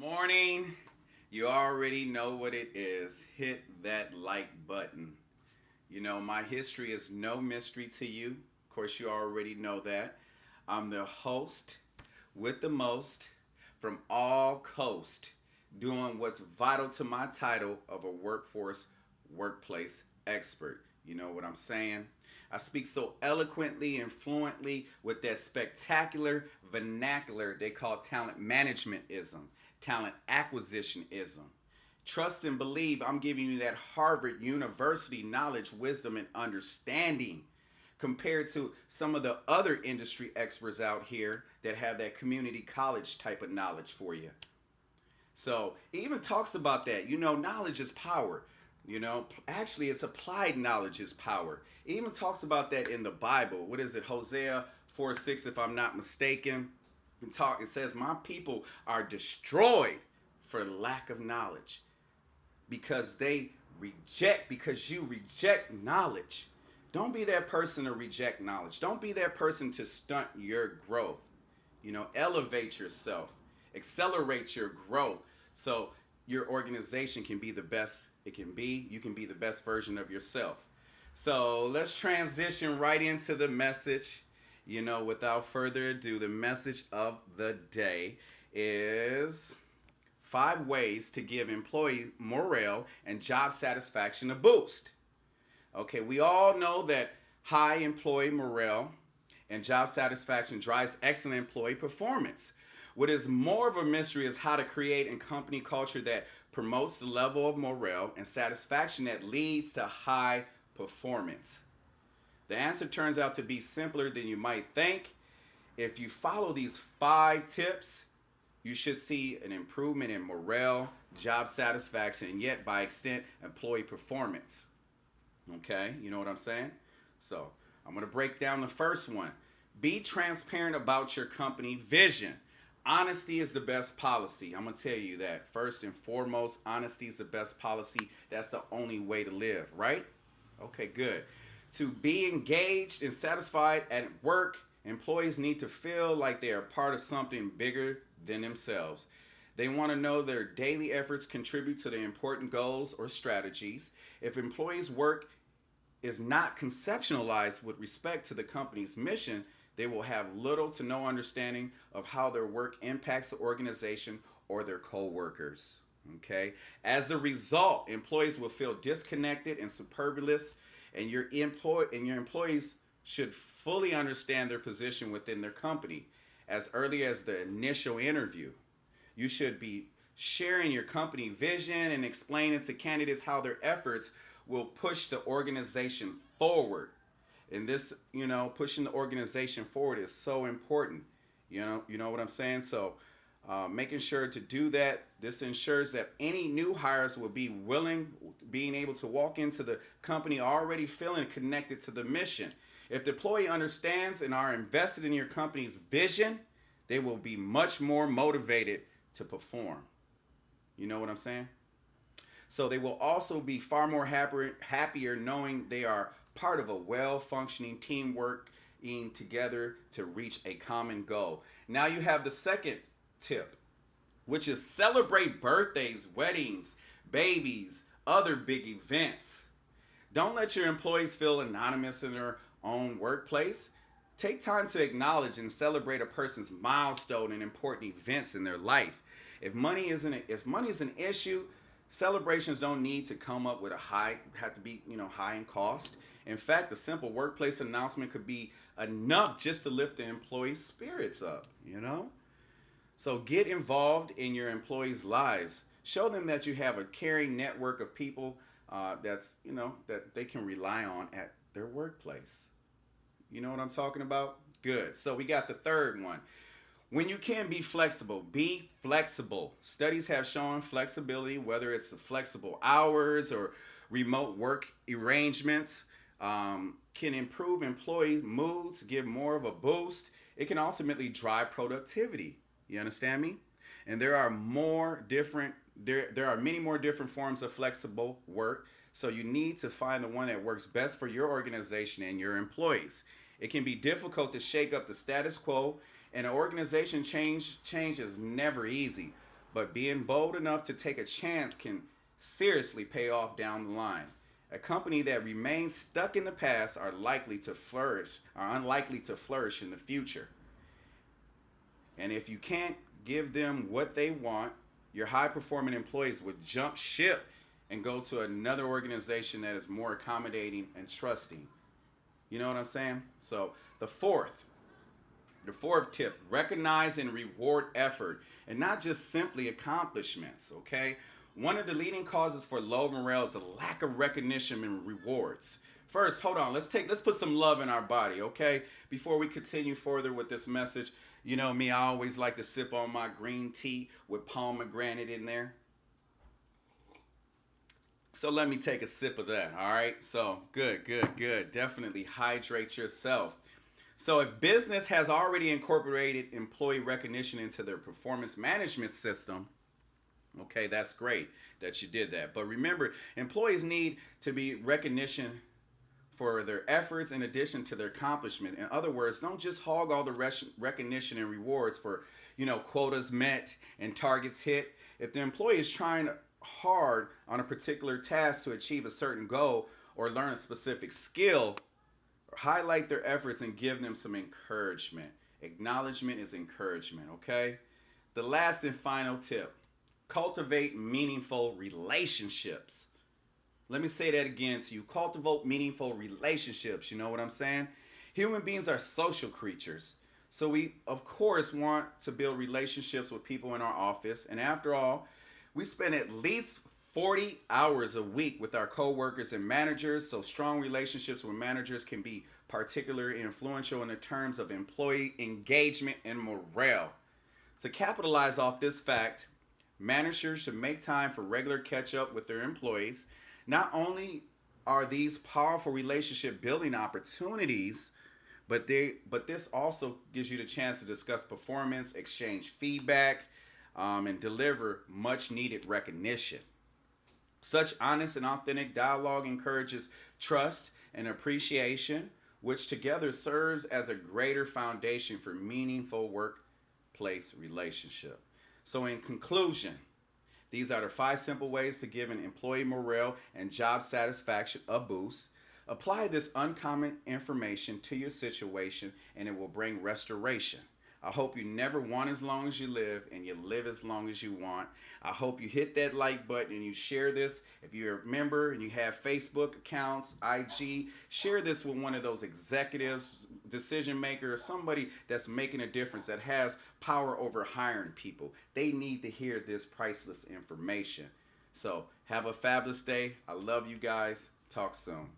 Morning. You already know what it is. Hit that like button. You know, my history is no mystery to you. Of course, you already know that. I'm the host with the most from all coast, doing what's vital to my title of a workplace expert. You know what I'm saying? I speak so eloquently and fluently with that spectacular vernacular they call talent managementism, talent acquisitionism. Trust and believe I'm giving you that Harvard University knowledge, wisdom, and understanding compared to some of the other industry experts out here that have that community college type of knowledge for you. So it even talks about that. You know, knowledge is power. You know, actually, it's applied knowledge is power. It even talks about that in the Bible. What is it? Hosea 4:6, if I'm not mistaken. It says, my people are destroyed for lack of knowledge because you reject knowledge. Don't be that person to reject knowledge. Don't be that person to stunt your growth. You know, elevate yourself, accelerate your growth so your organization can be the best it can be. You can be the best version of yourself. So let's transition right into the message. You know, without further ado, the message of the day is 5 ways to give employee morale and job satisfaction a boost. Okay, we all know that high employee morale and job satisfaction drives excellent employee performance. What is more of a mystery is how to create a company culture that promotes the level of morale and satisfaction that leads to high performance. The answer turns out to be simpler than you might think. If you follow these 5 tips, you should see an improvement in morale, job satisfaction, and yet by extent, employee performance. Okay, you know what I'm saying? So I'm going to break down the first one. Be transparent about your company vision. Honesty is the best policy. I'm going to tell you that. First and foremost, honesty is the best policy. That's the only way to live, right? Okay, good. To be engaged and satisfied at work, employees need to feel like they are part of something bigger than themselves. They want to know their daily efforts contribute to the important goals or strategies. If employees' work is not conceptualized with respect to the company's mission, they will have little to no understanding of how their work impacts the organization or their co-workers. Okay? As a result, employees will feel disconnected and superfluous, and your employees should fully understand their position within their company as early as the initial interview. You should be sharing your company vision and explaining to candidates how their efforts will push the organization forward. And this, pushing the organization forward is so important. You know what I'm saying? So, making sure to do that. This ensures that any new hires will be being able to walk into the company already feeling connected to the mission. If the employee understands and are invested in your company's vision, they will be much more motivated to perform. You know what I'm saying? So they will also be far more happier knowing they are part of a well-functioning team working together to reach a common goal. Now you have the second tip, which is celebrate birthdays, weddings, babies, other big events. Don't let your employees feel anonymous in their own workplace. Take time to acknowledge and celebrate a person's milestone and important events in their life. If money is an issue, celebrations don't need to come up with have to be, high in cost. In fact, a simple workplace announcement could be enough just to lift the employees' spirits up. So get involved in your employees' lives. Show them that you have a caring network of people that they can rely on at their workplace. You know what I'm talking about? Good. So we got the third one. When you can be flexible, be flexible. Studies have shown flexibility, whether it's the flexible hours or remote work arrangements, can improve employee moods, give more of a boost. It can ultimately drive productivity. You understand me? And there are many more different forms of flexible work. So you need to find the one that works best for your organization and your employees. It can be difficult to shake up the status quo, and an organization change is never easy. but being bold enough to take a chance can seriously pay off down the line. A company that remains stuck in the past are unlikely to flourish in the future. And if you can't give them what they want, your high performing employees would jump ship and go to another organization that is more accommodating and trusting. You know what I'm saying? So the fourth tip, recognize and reward effort and not just simply accomplishments, okay? One of the leading causes for low morale is a lack of recognition and rewards. First, hold on, let's put some love in our body, okay? Before we continue further with this message, you know me, I always like to sip on my green tea with pomegranate in there. So let me take a sip of that, all right? So, good, good, good. Definitely hydrate yourself. So, if business has already incorporated employee recognition into their performance management system, okay, that's great that you did that. But remember, employees need to be recognition for their efforts in addition to their accomplishment. In other words, don't just hog all the recognition and rewards for, quotas met and targets hit. If the employee is trying hard on a particular task to achieve a certain goal or learn a specific skill, highlight their efforts and give them some encouragement. Acknowledgement is encouragement, okay? The last and final tip, cultivate meaningful relationships. Let me say that again to you. Cultivate meaningful relationships. You know what I'm saying? Human beings are social creatures. So we, of course, want to build relationships with people in our office. And after all, we spend at least 40 hours a week with our coworkers and managers. So strong relationships with managers can be particularly influential in the terms of employee engagement and morale. To capitalize off this fact, managers should make time for regular catch up with their employees. Not only are these powerful relationship building opportunities, but this also gives you the chance to discuss performance, exchange feedback, and deliver much needed recognition. Such honest and authentic dialogue encourages trust and appreciation, which together serves as a greater foundation for meaningful workplace relationship. So in conclusion, these are the 5 simple ways to give an employee morale and job satisfaction a boost. Apply this uncommon information to your situation and it will bring restoration. I hope you never want as long as you live and you live as long as you want. I hope you hit that like button and you share this. If you're a member and you have Facebook accounts, IG, share this with one of those executives, decision makers, somebody that's making a difference, that has power over hiring people. They need to hear this priceless information. So have a fabulous day. I love you guys. Talk soon.